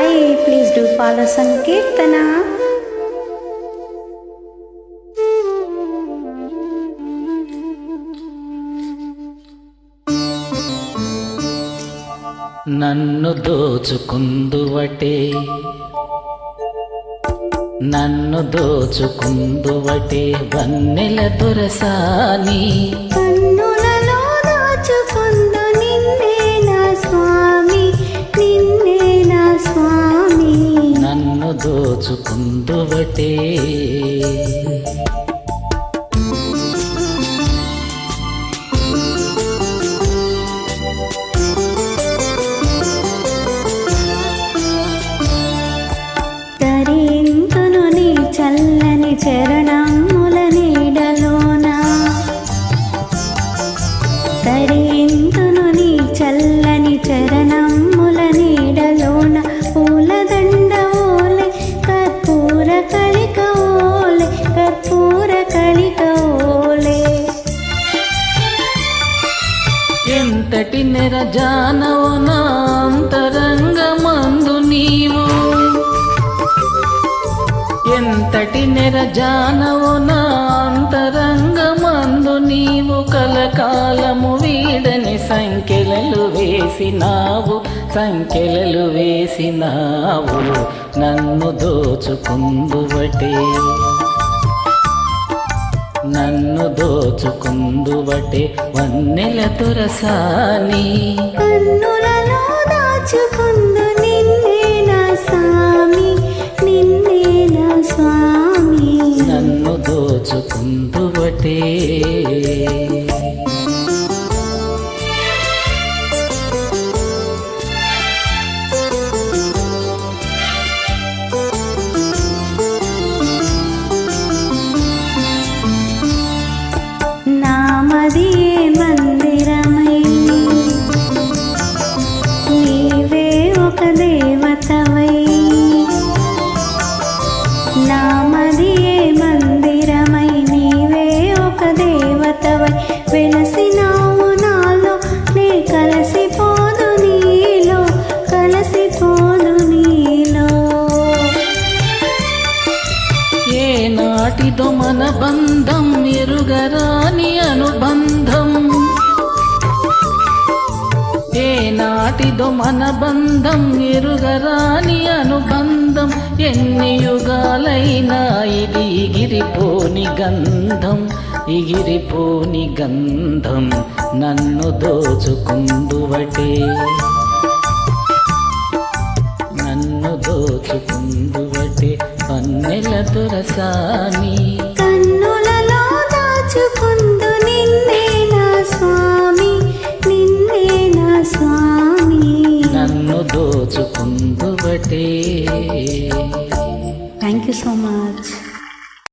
Sai. Please do follow Sankirtana. నన్ను దోచుకుందువటే నన్ను దోచుకుందువటే వన్నెల దొరసాని కన్నులలో దాచుకుందు నిన్నే నా స్వామి, నిన్నే నా స్వామి. నన్ను దోచుకుందువటే చల్లని చరణముల నీడలోన తరింతును నీ చల్లని చరణముల నీడలోన పూలదండ ఓలే కర్పూర కళిక ఓలే కర్పూర కళిక ఓలే. ఎంతటి నెరజానవు నా అంతరంగమందు నీవు, ఎంతటి నెరజానవు నా అంతరంగమందు నీవు. కలకాలము వీడని సంఖ్యలలు వేసినావు, సంఖ్యలలు వేసినావు. నన్ను దోచుకుందువటే నన్ను దోచుకుందువటే వన్నెల దొరసాని. కన్నులలో దాచుకుందు నిన్నే నా స్వామి, నిన్నే నా స్వామి. నన్ను దోచుకుందువటే నామదియే మందిరమై నీవే ఒక దేవతవై, నామదియే మందిరమై నీవే ఒక దేవతవై. వెలసినావు నాలో నే కలసిపోదు నీలో, కలసిపోదు నీలో. ఏ నాటిదో మన బంధం ఎరుగరాని అనుబంధం, ఏ నాటిదో మన బంధం ఎరుగరాని అనుబంధం. ఎన్ని యుగాలైనా ఇది ఎగిరిపోని గంధం, ఎగిరిపోని గంధం. నన్ను దోచుకుందువటే నన్ను దోచుకుందువటే వన్నెల దొరసాని. కన్నులలో దాచుకుందు నిన్నే నా స్వామి, నిన్నే నా స్వామి. నన్ను దోచుకుందువటే. Thank you so much.